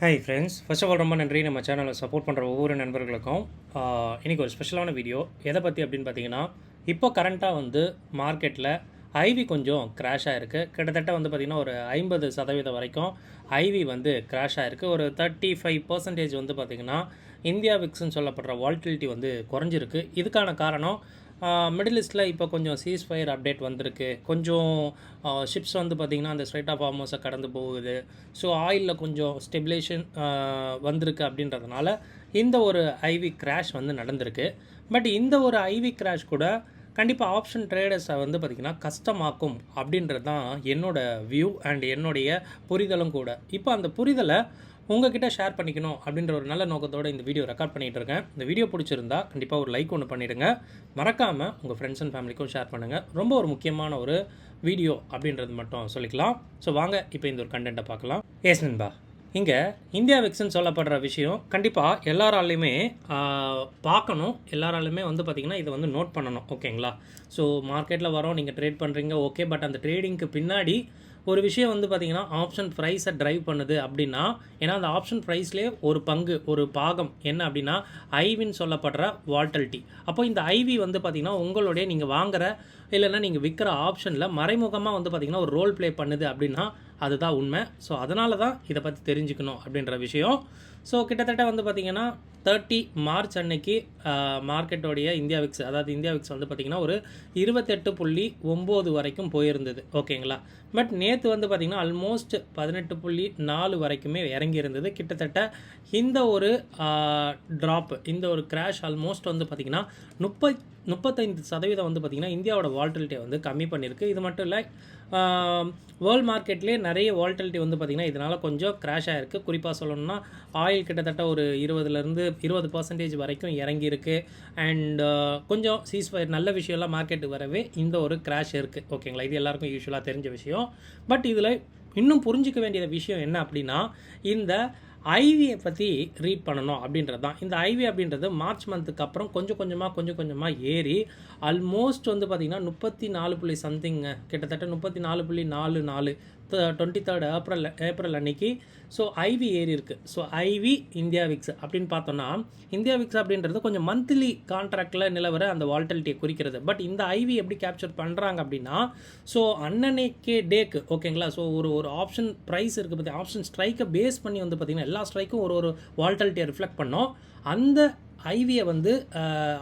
Hi friends, first of all ரொம்ப நன்றி நம்ம சேனலை சப்போர்ட் பண்ணுற ஒவ்வொரு நண்பர்களுக்கும். இன்றைக்கி ஒரு ஸ்பெஷலான வீடியோ எதை பற்றி அப்படின்னு பார்த்தீங்கன்னா, இப்போ கரண்ட்டாக வந்து மார்க்கெட்டில் ஐவி கொஞ்சம் கிராஷ் ஆகிருக்கு. கிட்டத்தட்ட வந்து பார்த்திங்கன்னா ஒரு 50% வரைக்கும் ஐவி வந்து கிராஷ் ஆகிருக்கு. ஒரு 35% வந்து பார்த்திங்கன்னா இந்தியா விக்ஸ்ன்னு சொல்லப்படுற வால்டிலிட்டி வந்து குறைஞ்சிருக்கு. இதுக்கான காரணம் மிடில் ஈஸ்ட்டில் இப்போ கொஞ்சம் சீஸ்ஃபயர் அப்டேட் வந்திருக்கு. கொஞ்சம் ஷிப்ஸ் வந்து பார்த்திங்கன்னா அந்த ஸ்ட்ரைட் ஆஃப் ஹார்மஸை கடந்து போகுது. ஸோ ஆயிலில் கொஞ்சம் ஸ்டெபிலேஷன் வந்திருக்கு. அப்படின்றதுனால இந்த ஒரு ஐவி கிராஷ் வந்து நடந்திருக்கு. பட் இந்த ஒரு ஐவி கிராஷ் கூட கண்டிப்பாக ஆப்ஷன் ட்ரேடர்ஸை வந்து பார்த்திங்கன்னா கஷ்டமாக்கும் அப்படின்றது தான் என்னோடய வியூ அண்ட் என்னுடைய புரிதலும் கூட. இப்போ அந்த புரிதலை உங்ககிட்ட ஷேர் பண்ணிக்கணும் அப்படின்ற ஒரு நல்ல நோக்கத்தோடு இந்த வீடியோ ரெக்கார்ட் பண்ணிகிட்டு இருக்கேன். இந்த வீடியோ பிடிச்சிருந்தா கண்டிப்பாக ஒரு லைக் ஒன்று பண்ணிவிடுங்க. மறக்காமல் உங்கள் ஃப்ரெண்ட்ஸ் அண்ட் ஃபேமிலிக்கும் ஷேர் பண்ணுங்கள். ரொம்ப ஒரு முக்கியமான ஒரு வீடியோ அப்படின்றது மட்டும் சொல்லிக்கலாம். ஸோ வாங்க இப்போ இந்த ஒரு கண்டென்ட்டை பார்க்கலாம். எஸ் நண்பா, இங்கே இந்தியா விக்ஸ்ன்னு சொல்லப்படுற விஷயம் கண்டிப்பாக எல்லாராலையுமே பார்க்கணும். எல்லாராலையுமே வந்து பார்த்திங்கன்னா இதை வந்து நோட் பண்ணணும். ஓகேங்களா? ஸோ மார்க்கெட்டில் வரோம், நீங்கள் ட்ரேட் பண்ணுறீங்க, ஓகே. பட் அந்த ட்ரேடிங்க்கு பின்னாடி ஒரு விஷயம் வந்து பார்த்திங்கன்னா ஆப்ஷன் ப்ரைஸை ட்ரைவ் பண்ணுது அப்படின்னா, ஏன்னா அந்த ஆப்ஷன் ப்ரைஸ்லேயே ஒரு பங்கு, ஒரு பாகம் என்ன அப்படின்னா ஐவின்னு சொல்லப்படுற வால்டிலிட்டி. அப்போ இந்த ஐவி வந்து பார்த்திங்கன்னா உங்களுடைய நீங்கள் வாங்குகிற இல்லைன்னா நீங்கள் விற்கிற ஆப்ஷனில் மறைமுகமாக வந்து பார்த்திங்கன்னா ஒரு ரோல் ப்ளே பண்ணுது அப்படின்னா அதுதான் உண்மை. ஸோ அதனால தான் இதை பற்றி தெரிஞ்சுக்கணும் அப்படின்ற விஷயம். ஸோ கிட்டத்தட்ட வந்து பார்த்திங்கன்னா 30 மார்ச் அன்னைக்கு மார்க்கெட்டோடைய இந்தியா விக்ஸ், அதாவது இந்தியா விக்ஸ் வந்து பார்த்திங்கன்னா ஒரு 28.9 வரைக்கும் போயிருந்தது. ஓகேங்களா? பட் நேற்று வந்து பார்த்திங்கன்னா ஆல்மோஸ்ட் 18.4 வரைக்குமே இறங்கி இருந்தது. கிட்டத்தட்ட இந்த ஒரு ட்ராப், இந்த ஒரு கிராஷ் ஆல்மோஸ்ட் வந்து பார்த்திங்கன்னா 35% வந்து பார்த்திங்கன்னா இந்தியாவோட வால்டிலிட்டியை வந்து கம்மி பண்ணியிருக்கு. இது மட்டும் இல்லை, வேர்ல்டு மார்க்கெட்லேயே நிறைய வால்டிலிட்டி வந்து பார்த்திங்கன்னா இதனால் கொஞ்சம் கிராஷ் ஆகிருக்கு. குறிப்பாக சொல்லணும்னா ஆயில் கிட்டத்தட்ட ஒரு 20% வரைக்கும் இறங்கியிருக்கு. அண்ட் கொஞ்சம் சீஸ்ஃபயர் நல்ல விஷயம்லாம் மார்க்கெட்டுக்கு வரவே இந்த ஒரு கிராஷ் இருக்குது. ஓகேங்களா? இது எல்லாருக்கும் யூஸ்வலாக தெரிஞ்ச விஷயம். பட் இதில் இன்னும் புரிஞ்சிக்க வேண்டிய விஷயம் என்ன அப்படின்னா, இந்த ஐவியை பற்றி ரீட் பண்ணணும் அப்படின்றது தான். இந்த ஐவி அப்படின்றது மார்ச் மந்த்துக்கு அப்புறம் கொஞ்சம் கொஞ்சமாக ஏறி ஆல்மோஸ்ட் வந்து பார்த்திங்கன்னா 34 சம்திங்க, கிட்டத்தட்ட 34.44 23 ஏப்ரல் அன்னைக்கு. ஸோ ஐவி ஏறி இருக்குது. ஸோ ஐவி இந்தியா விக்ஸ் அப்படின்னு பார்த்தோன்னா, இந்தியா விக்ஸ் அப்படின்றது கொஞ்சம் மந்த்லி கான்ட்ராக்டில் நிலவர அந்த வால்டிலிட்டியை குறிக்கிறது. பட் இந்த ஐவி எப்படி கேப்சர் பண்ணுறாங்க அப்படின்னா, ஸோ அன்னன்னைக்கே டேக்கு, ஓகேங்களா? ஸோ ஒரு ஆப்ஷன் ப்ரைஸ் இருக்குது பற்றி ஆப்ஷன் ஸ்ட்ரைக்கை பேஸ் பண்ணி வந்து பார்த்திங்கன்னா எல்லா ஸ்ட்ரைக்கும் ஒரு வால்டிலிட்டியை ரிஃப்ளெக்ட் பண்ணோம். அந்த ஐவியை வந்து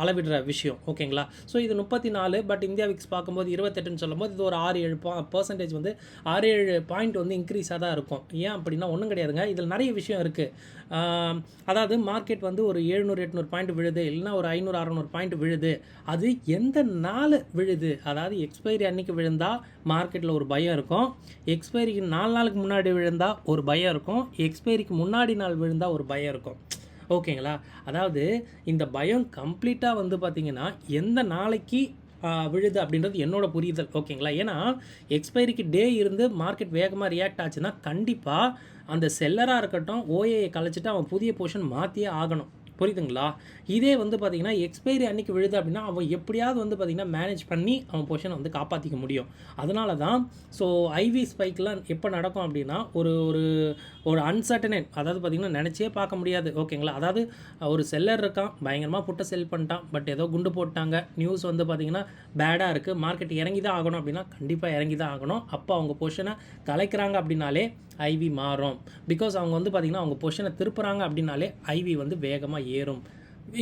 அளவிடுற விஷயம். ஓகேங்களா? ஸோ இது 34, பட் இந்தியா விக்ஸ் பார்க்கும்போது 28ன்னு சொல்லும்போது இது ஒரு 6-7% வந்து 6-7 பாயிண்ட் வந்து இன்க்ரீஸாக தான் இருக்கும். ஏன் அப்படின்னா ஒன்றும் கிடையாதுங்க. இதில் நிறைய விஷயம் இருக்குது. அதாவது மார்க்கெட் வந்து ஒரு 700-800 பாயிண்ட் விழுது, இல்லைனா ஒரு 500-600 பாயிண்ட் விழுது. அது எந்த நாள் விழுது, அதாவது எக்ஸ்பைரி அன்றைக்கி விழுந்தால் மார்க்கெட்டில் ஒரு பயம் இருக்கும். எக்ஸ்பைரிக்கு 4 நாளுக்கு முன்னாடி விழுந்தால் ஒரு பயம் இருக்கும். எக்ஸ்பைரிக்கு முன்னாடி நாள் விழுந்தால் ஒரு பயம் இருக்கும். ஓகேங்களா? அதாவது இந்த பயம் கம்ப்ளீட்டாக வந்து பார்த்திங்கன்னா எந்த நாளைக்கு விழுது அப்படின்றது என்னோட புரிதல். ஓகேங்களா? ஏன்னா எக்ஸ்பைரிக்கு டே இருந்து மார்க்கெட் வேகமாக ரியாக்ட் ஆச்சுன்னா கண்டிப்பாக அந்த செல்லராக இருக்கட்டும் ஓஏயை கழிச்சிட்டு அவன் புதிய பொசிஷன் மாற்றியே ஆகணும். புரியுதுங்களா? இதே வந்து பார்த்திங்கன்னா எக்ஸ்பைரி அன்றைக்கி விழுது அப்படின்னா அவன் எப்படியாவது வந்து பார்த்திங்கன்னா மேனேஜ் பண்ணி அவன் பொசிஷனை வந்து காப்பாற்றிக்க முடியும். அதனால தான் ஸோ ஐவி ஸ்பைக்லாம் எப்போ நடக்கும் அப்படின்னா ஒரு ஒரு ஒரு அன்சர்டனேட், அதாவது பார்த்திங்கன்னா நினச்சே பார்க்க முடியாது. ஓகேங்களா? அதாவது ஒரு செல்லர் இருக்கான், பயங்கரமாக புட்டை செல் பண்ணிட்டான், பட் ஏதோ குண்டு போட்டாங்க, நியூஸ் வந்து பார்த்திங்கன்னா பேடாக இருக்குது, மார்க்கெட் இறங்கி தான் ஆகணும் அப்படின்னா கண்டிப்பாக இறங்கி தான் ஆகணும். அப்போ அவங்க பொசிஷனை கலைக்கிறாங்க அப்படின்னாலே ஐவி மாறும். பிகாஸ் அவங்க வந்து பார்த்திங்கன்னா அவங்க பொசிஷனை திருப்புறாங்க அப்படின்னாலே ஐவி வந்து வேகமாக ஏறும்.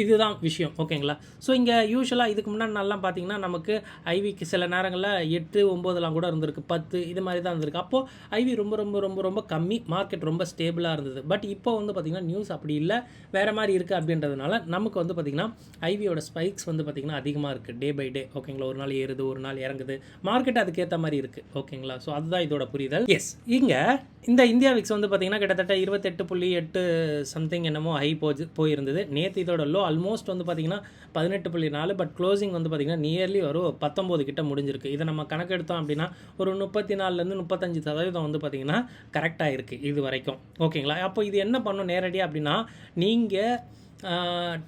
இதுதான் விஷயம். ஓகேங்களா? ஸோ இங்கே யூஸ்வலாக இதுக்கு முன்னாடி நாள்லாம் பார்த்திங்கன்னா நமக்கு ஐவிக்கு சில நேரங்களில் 8, 9 கூட இருந்திருக்கு, 10 இது மாதிரி தான் இருந்திருக்கு. அப்போது ஐவி ரொம்ப ரொம்ப ரொம்ப ரொம்ப கம்மி, மார்க்கெட் ரொம்ப ஸ்டேபிளாக இருந்தது. பட் இப்போ வந்து பார்த்திங்கன்னா நியூஸ் அப்படி இல்லை, வேறு மாதிரி இருக்குது அப்படின்றதுனால நமக்கு வந்து பார்த்திங்கன்னா ஐவியோட ஸ்பைக்ஸ் வந்து பார்த்திங்கன்னா அதிகமாக இருக்குது டே பை டே. ஓகேங்களா? ஒரு நாள் ஏறுது, ஒரு நாள் இறங்குது, மார்க்கெட் அதுக்கேற்ற மாதிரி இருக்குது. ஓகேங்களா? ஸோ அதுதான் இதோட புரிதல். எஸ், இங்கே இந்த இந்தியா விக்ஸ் வந்து பார்த்திங்கன்னா கிட்டத்தட்ட 28.8 சம்திங் என்னமோ ஹை போயிருந்தது. நேற்று இதோட ஆல்மோஸ்ட் வந்து பார்த்திங்கன்னா 18.4, பட் க்ளோசிங் வந்து பார்த்திங்கன்னா நியர்லி ஒரு 19 கிட்ட முடிஞ்சிருக்கு. இதை நம்ம கணக்கெடுத்தோம் அப்படின்னா ஒரு 34லேருந்து 35% வந்து பார்த்திங்கன்னா கரெக்டாக இருக்குது இது வரைக்கும். ஓகேங்களா? அப்போ இது என்ன பண்ணும் நேரடியாக அப்படின்னா, நீங்கள்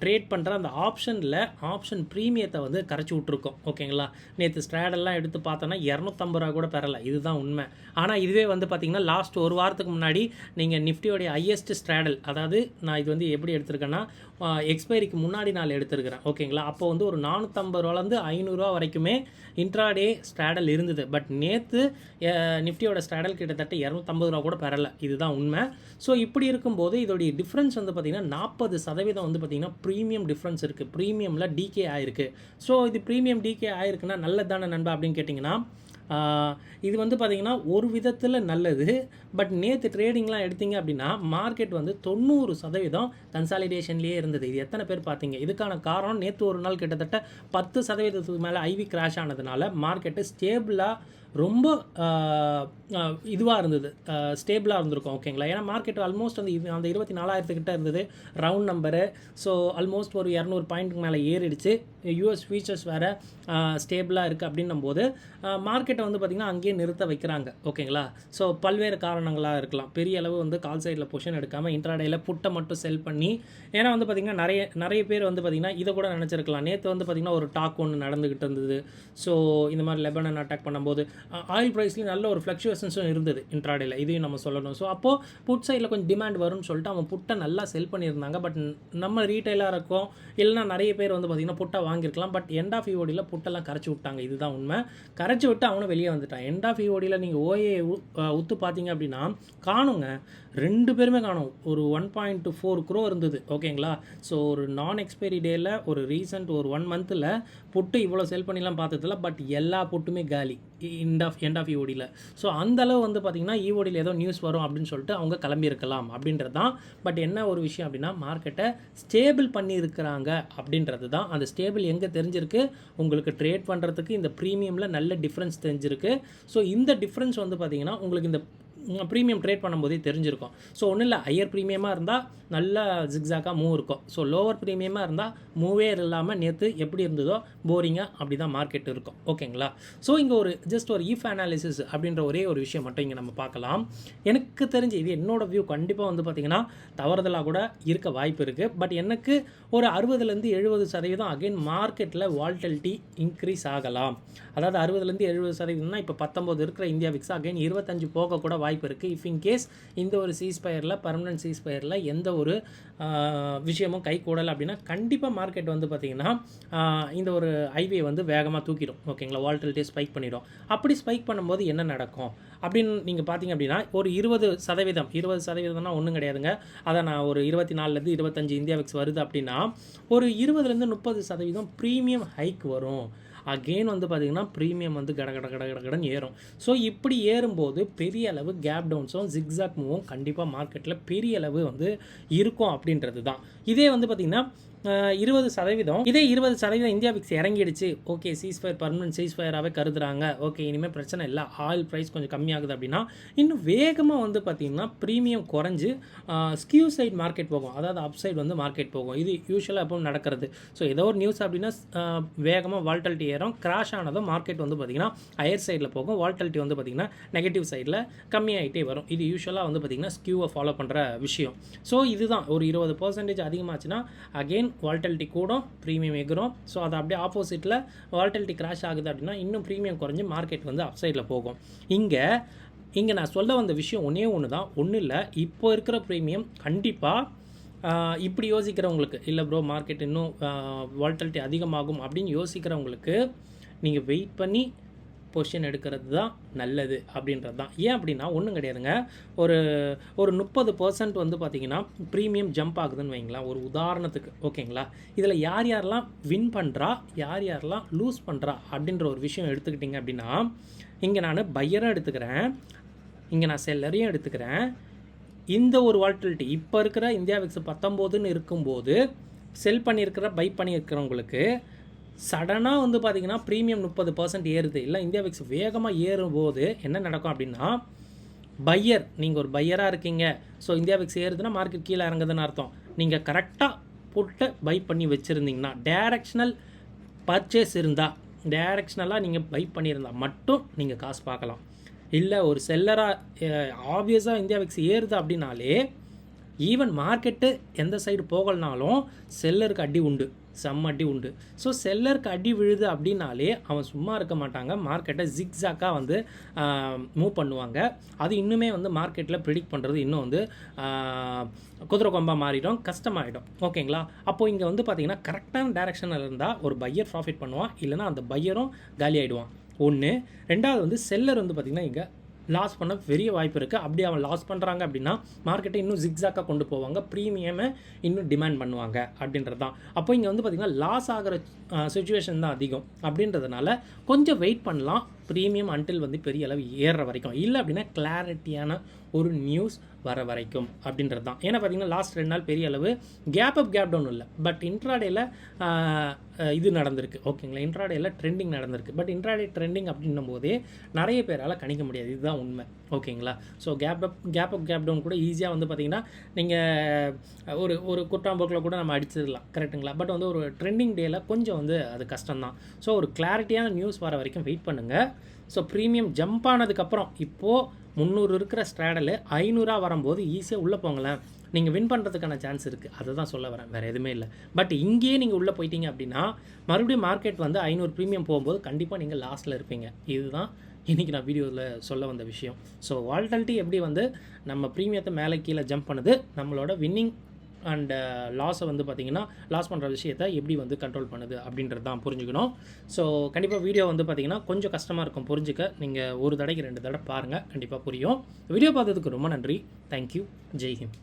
ட்ரேட் பண்ணுற அந்த ஆப்ஷன் ப்ரீமியத்தை வந்து கரைச்சி விட்ருக்கோம். ஓகேங்களா, நேற்று ஸ்ட்ராடல்லாம் எடுத்து பார்த்தோன்னா 250 ரூபா கூட பெறலை, இதுதான் உண்மை. ஆனால் இதுவே வந்து பார்த்திங்கன்னா லாஸ்ட் ஒரு வாரத்துக்கு முன்னாடி நீங்கள் நிஃப்டியோடைய ஹையஸ்ட் ஸ்ட்ராடல், அதாவது நான் இது வந்து எப்படி எடுத்திருக்கேன்னா எக்ஸ்பைரிக்கு முன்னாடி நாள் எடுத்துருக்கிறேன். ஓகேங்களா, அப்போ வந்து ஒரு 450 ரூபாலேருந்து 500 ரூபா வரைக்குமே இன்ட்ராடே ஸ்ட்ராடல் இருந்தது. பட் நேற்று நிஃப்டியோட ஸ்ட்ராடல் கிட்டத்தட்ட 250 ரூபா கூட பெறலை, இதுதான் உண்மை. ஸோ இப்படி இருக்கும்போது இதோடைய டிஃப்ரென்ஸ் வந்து பார்த்திங்கன்னா 40% வந்து பார்த்திங்கன்னா ப்ரீமியம் டிஃப்ரென்ஸ் இருக்குது. ப்ரீமியமில் டிகே ஆகிருக்கு. ஸோ இது ப்ரீமியம் டிகே ஆகிருக்குன்னா நல்லது தானே நண்பா அப்படின்னு கேட்டிங்கன்னா, இது வந்து பார்த்திங்கன்னா ஒரு விதத்தில் நல்லது. பட் நேற்று ட்ரேடிங்லாம் எடுத்திங்க அப்படின்னா மார்க்கெட் வந்து 90% கன்சாலிடேஷன்லேயே இருந்தது. இது எத்தனை பேர் பார்த்தீங்க? இதுக்கான காரணம் நேற்று ஒரு நாள் கிட்டத்தட்ட 10% மேலே ஐவி கிராஷ் ஆனதுனால மார்க்கெட்டு ஸ்டேபிளாக ரொம்ப இதுவாக இருந்தது, ஸ்டேபிளாக இருந்திருக்கும். ஓகேங்களா, ஏன்னா மார்க்கெட் ஆல்மோஸ்ட் அந்த 24,000 கிட்ட இருந்தது ரவுண்ட் நம்பரு. ஸோ ஆல்மோஸ்ட் ஒரு 200 பாயிண்ட்டுக்கு மேலே ஏறிடுச்சு. யூஎஸ் ஃபியூச்சர்ஸ் வேறு ஸ்டேபிளாக இருக்குது அப்படின்னும் போது மார்க்கெட்டை வந்து பார்த்திங்கன்னா அங்கேயே நிறுத்த வைக்கிறாங்க. ஓகேங்களா, ஸோ பல்வேறு காரணங்களாக இருக்கலாம். பெரிய அளவு வந்து கால் சைடில் பொசிஷன் எடுக்காமல் இன்ட்ராடேயில் புட்டை மட்டும் செல் பண்ணி, ஏன்னா வந்து பார்த்திங்கன்னா நிறைய பேர் வந்து பார்த்திங்கன்னா இதை கூட நினச்சிருக்கலாம். நேற்று வந்து பார்த்திங்கன்னா ஒரு டாக் ஒன்று நடந்துக்கிட்டு இருந்தது. ஸோ இந்த மாதிரி லெபனான் அட்டாக் பண்ணும்போது ஆயில் ப்ரைஸ்லேயும் நல்ல ஒரு ஃப்ளக்சுவேஷன்ஸும் இருந்தது இன்ட்ராடேயில், இதையும் நம்ம சொல்லணும். ஸோ அப்போது புட் சைடில் கொஞ்சம் டிமாண்ட் வரும்னு சொல்லிட்டு அவன் புட்டை நல்லா செல் பண்ணியிருந்தாங்க. பட் நம்ம ரீட்டைலாக இருக்கோம், இல்லைனா நிறைய பேர் வந்து பார்த்திங்கன்னா புட்டை வாங்கியிருக்கலாம். பட் எண்ட் ஆஃப் இஓடியில் புட்டெல்லாம் கரைச்சி விட்டாங்க, இதுதான் உண்மை. கரைச்சி விட்டு அவனும் வெளியே வந்துட்டான். எண்ட் ஆஃப் இஓடியில் நீங்கள் ஓஏ உத்து பார்த்தீங்க அப்படின்னா காணுங்க, 2 பேருமே காணும். ஒரு 1.4 crore இருந்தது. ஓகேங்களா, ஸோ ஒரு நான் எக்ஸ்பைரி டேயில் ஒரு ரீசெண்ட் ஒரு 1 மந்தில் புட்டு இவ்வளோ செல் பண்ணிலாம் பார்த்ததில்ல. பட் எல்லா புட்டுமே காலி எண்ட் ஆஃப் இஓடியில். ஸோ அந்தளவு வந்து பார்த்திங்கன்னா இஓடியில் ஏதோ நியூஸ் வரும் அப்படின்னு சொல்லிட்டு அவங்க கிளம்பியிருக்கலாம் அப்படின்றது தான். பட் என்ன ஒரு விஷயம் அப்படின்னா மார்க்கெட்டை ஸ்டேபிள் பண்ணியிருக்கிறாங்க அப்படின்றது தான். அந்த ஸ்டேபிள் எங்கே தெரிஞ்சிருக்கு உங்களுக்கு? ட்ரேட் பண்ணுறதுக்கு இந்த ப்ரீமியமில் நல்ல டிஃப்ரென்ஸ் தெரிஞ்சிருக்கு. ஸோ இந்த டிஃப்ரென்ஸ் வந்து பார்த்திங்கன்னா உங்களுக்கு இந்த ப்ரீமியம் ட்ரேட் பண்ணும்போதே தெரிஞ்சிருக்கும். ஸோ ஒன்றும் இல்லை, ஹையர் ப்ரீமியமாக இருந்தால் நல்லா ஜிக்ஸாக்காக மூவ் இருக்கும். ஸோ லோவர் ப்ரீமியமாக இருந்தால் மூவே இல்லாமல் நேற்று எப்படி இருந்ததோ போரிங்காக அப்படி தான் மார்க்கெட் இருக்கும். ஓகேங்களா, ஸோ இங்கே ஒரு ஜஸ்ட் ஒரு இஃப் அனாலிசிஸ் அப்படின்ற ஒரே ஒரு விஷயம் மட்டும் இங்கே நம்ம பார்க்கலாம். எனக்கு தெரிஞ்சு இது என்னோட வியூ, கண்டிப்பாக வந்து பார்த்திங்கன்னா தவறுதலாக கூட இருக்க வாய்ப்பு இருக்குது. பட் எனக்கு ஒரு 60-70% அகைன் மார்க்கெட்டில் வால்டிலிட்டி இன்க்ரீஸ் ஆகலாம். அதாவது 60-70%னா இப்போ 19 இருக்கிற இந்தியா விக்ஸ் அகைன் 25 போக கூட வாய்ப்பு இருக்குது. இஃப் இன்கேஸ் இந்த ஒரு சீஸ்பயரில் பர்மனன்ட் சீஸ்பயரில் எந்த ஒரு விஷயமும் கை கூடலை அப்படின்னா கண்டிப்பாக மார்க்கெட் வந்து பார்த்திங்கன்னா இந்த ஒரு ஐவே வந்து வேகமாக தூக்கிடும். ஓகேங்களா, வால்டிலிட்டி ஸ்பைக் பண்ணிடும். அப்படி ஸ்பைக் பண்ணும்போது என்ன நடக்கும் அப்படின்னு நீங்கள் பார்த்தீங்க அப்படின்னா ஒரு 20%, ஒன்றும் கிடையாதுங்க. அதை நான் ஒரு 24 25 இந்தியா விக்ஸ் வருது அப்படின்னா ஒரு 20-30% ப்ரீமியம் ஹைக் வரும். அகெயின் வந்து பார்த்திங்கன்னா ப்ரீமியம் வந்து கடகடன் ஏறும். ஸோ இப்படி ஏறும்போது பெரிய அளவு கேப் டவுன்ஸும் ஜிக்ஸாக் மூவும் கண்டிப்பாக மார்க்கெட்டில் பெரிய அளவு வந்து இருக்கும் அப்படின்றது தான். இதே வந்து பார்த்திங்கன்னா 20% இந்தியா விக்ஸ் இறங்கிடுச்சு. ஓகே, சீஸ்ஃபயர் பர்மனன்ட் சீஸ்ஃபயராகவே கருதுறாங்க. ஓகே, இனிமேல் பிரச்சனை இல்லை, ஆயில் ப்ரைஸ் கொஞ்சம் கம்மியாகுது அப்படின்னா இன்னும் வேகமாக வந்து பார்த்திங்கன்னா ப்ரீமியம் குறைஞ்சு ஸ்கியூ சைட் மார்க்கெட் போகும். அதாவது அப் சைடு வந்து மார்க்கெட் போகும். இது யூஸ்வலாக எப்பவும் நடக்கிறது. ஸோ ஏதோ ஒரு நியூஸ் அப்படின்னா வேகமாக வால்டிலிட்டி ஏறும். கிராஷ் ஆனதும் மார்க்கெட் வந்து பார்த்திங்கன்னா ஹையர் சைடில் போகும். வால்டிலிட்டி வந்து பார்த்திங்கன்னா நெகட்டிவ் சைடில் கம்மியாகிட்டே வரும். இது யூஸ்வலாக வந்து பார்த்திங்கன்னா ஸ்கியூவை ஃபாலோ பண்ணுற விஷயம். ஸோ இதுதான் ஒரு 20% அதிகமாச்சுன்னா அகெயின் வால்டிலிட்டி கூடும், ப்ரீமியம் எகிறோம். ஸோ அது அப்படியே ஆப்போசிட்டில் வால்டிலிட்டி கிராஷ் ஆகுது அப்படின்னா இன்னும் ப்ரீமியம் குறைஞ்சி மார்க்கெட் வந்து அப் சைடில் போகும். இங்கே நான் சொல்ல வந்த விஷயம் ஒன்று தான், ஒன்றும் இல்லை. இப்போ இருக்கிற ப்ரீமியம் கண்டிப்பாக இப்படி யோசிக்கிறவங்களுக்கு, இல்லை ப்ரோ மார்க்கெட் இன்னும் வால்டிலிட்டி அதிகமாகும் அப்படின்னு யோசிக்கிறவங்களுக்கு நீங்கள் வெயிட் பண்ணி பொசிஷன் எடுக்கிறது தான் நல்லது அப்படின்றது தான். ஏன் அப்படின்னா ஒன்றும் கிடையாதுங்க. ஒரு 30% வந்து பார்த்திங்கன்னா ப்ரீமியம் ஜம்ப் ஆகுதுன்னு வைங்களா, ஒரு உதாரணத்துக்கு. ஓகேங்களா, இதில் யாரெல்லாம் வின் பண்ணுறா, யாரெல்லாம் லூஸ் பண்ணுறா அப்படின்ற ஒரு விஷயம் எடுத்துக்கிட்டிங்க அப்படின்னா இங்கே நான் பையரும் எடுத்துக்கிறேன், இங்கே நான் செல்லரையும் எடுத்துக்கிறேன். இந்த ஒரு வால்டிலிட்டி இப்போ இருக்கிற இந்தியா விக்ஸ் 19ன்னு இருக்கும்போது செல் பண்ணியிருக்கிற பை பண்ணியிருக்கிறவங்களுக்கு சடனாக வந்து பார்த்திங்கன்னா ப்ரீமியம் 30% ஏறுது, இல்லை இந்தியா விக்ஸ் வேகமாக ஏறும்போது என்ன நடக்கும் அப்படின்னா பையர், நீங்கள் ஒரு பையராக இருக்கீங்க. ஸோ இந்தியா விக்ஸ் ஏறுதுன்னா மார்க்கெட் கீழே இறங்குதுன்னு அர்த்தம். நீங்கள் கரெக்டாக போட்டு பை பண்ணி வச்சுருந்தீங்கன்னா, டைரக்ஷனல் பர்ச்சேஸ் இருந்தால், டைரக்ஷனலாக நீங்கள் பை பண்ணியிருந்தால் மட்டும் நீங்கள் காசு பார்க்கலாம். இல்லை ஒரு செல்லராக ஆப்வியஸாக இந்தியா விக்ஸ் ஏறுது அப்படின்னாலே ஈவன் மார்க்கெட்டு எந்த சைடு போகலனாலும் செல்லருக்கு அடி உண்டு, செம்ம அடி உண்டு. ஸோ செல்லருக்கு அடி விழுது அப்படின்னாலே அவன் சும்மா இருக்க மாட்டாங்க, மார்க்கெட்டை ஜிக்ஸாக்காக வந்து மூவ் பண்ணுவாங்க. அது இன்னுமே வந்து மார்க்கெட்டில் ப்ரிடிக்ட் பண்ணுறது இன்னும் வந்து குதிரை கொம்பாக மாறிடும், கஷ்டமாயிடும். ஓகேங்களா? அப்போது இங்கே வந்து பார்த்திங்கன்னா கரெக்டான டைரெக்ஷனில் இருந்தால் ஒரு பையர் ப்ராஃபிட் பண்ணுவான், இல்லைனா அந்த பையரும் காலி ஆகிடுவான். ஒன்று. ரெண்டாவது வந்து செல்லர் வந்து பார்த்திங்கன்னா இங்கே லாஸ் பண்ண பெரிய வாய்ப்பு இருக்குது. அப்படி அவன் லாஸ் பண்ணுறாங்க அப்படின்னா மார்க்கெட்டை இன்னும் ஜிக்ஸாக்காக கொண்டு போவாங்க, ப்ரீமியமை இன்னும் டிமாண்ட் பண்ணுவாங்க அப்படின்றது தான். அப்போ இங்கே வந்து பார்த்திங்கன்னா லாஸ் ஆகிற சுச்சுவேஷன் தான் அதிகம். அப்படின்றதுனால கொஞ்சம் வெயிட் பண்ணலாம் ப்ரீமியம் அன்டில் வந்து பெரிய அளவு ஏறுற வரைக்கும், இல்லை அப்படின்னா கிளாரிட்டியான ஒரு நியூஸ் வர வரைக்கும் அப்படின்றது தான். ஏன்னா பார்த்திங்கன்னா லாஸ்ட் 2 நாள் பெரிய அளவு கேப் அப் கேப் டவுன் இல்லை, பட் இன்ட்ராடேயில் இது நடந்திருக்கு. ஓகேங்களா? இன்ட்ராடேயில் ட்ரெண்டிங் நடந்திருக்கு. பட் இன்ட்ராடே ட்ரெண்டிங் அப்படின்னும் போதே நிறைய பேரால் கணிக்க முடியாது, இதுதான் உண்மை. ஓகேங்களா? So gap up gap down கூட ஈஸியாக வந்து பார்த்திங்கன்னா நீங்கள் ஒரு குட்டாம்போக்கில் கூட நம்ம அடிச்சிடலாம், கரெக்டுங்களா? பட் வந்து ஒரு ட்ரெண்டிங் டேயில் கொஞ்சம் வந்து அது கஷ்டம்தான். ஸோ ஒரு கிளாரிட்டியான நியூஸ் வர வரைக்கும் வெயிட் பண்ணுங்கள். ஸோ ப்ரீமியம் ஜம்ப் ஆனதுக்கப்புறம் இப்போது 300 இருக்கிற ஸ்ட்ராடலு 500 வரும்போது ஈஸியாக உள்ளே போங்களேன், நீங்கள் வின் பண்ணுறதுக்கான சான்ஸ் இருக்குது. அதை தான் சொல்ல வரேன், வேறு எதுவுமே இல்லை. பட் இங்கேயே நீங்கள் உள்ளே போயிட்டீங்க அப்படின்னா மறுபடியும் மார்க்கெட் வந்து 500 ப்ரீமியம் போகும்போது கண்டிப்பாக நீங்கள் லாஸ்ட்டில் இருப்பீங்க. இதுதான் இன்றைக்கி நான் வீடியோவில் சொல்ல வந்த விஷயம். ஸோ வால்டாலிட்டி எப்படி வந்து நம்ம ப்ரீமியத்தை மேலே கீழே ஜம்ப் பண்ணுது, நம்மளோட வின்னிங் அண்ட் லாஸை வந்து பார்த்திங்கன்னா லாஸ் பண்ணுற விஷயத்தை எப்படி வந்து கண்ட்ரோல் பண்ணுது அப்படின்றது தான் புரிஞ்சுக்கணும். ஸோ கண்டிப்பாக வீடியோ வந்து பார்த்திங்கன்னா கொஞ்சம் கஷ்டமாக இருக்கும் புரிஞ்சுக்க. நீங்கள் ஒரு தடவைக்கு 2 தடவை பாருங்கள், கண்டிப்பாக புரியும். வீடியோ பார்த்ததுக்கு ரொம்ப நன்றி. தேங்க்யூ. ஜெய் ஹிந்த்.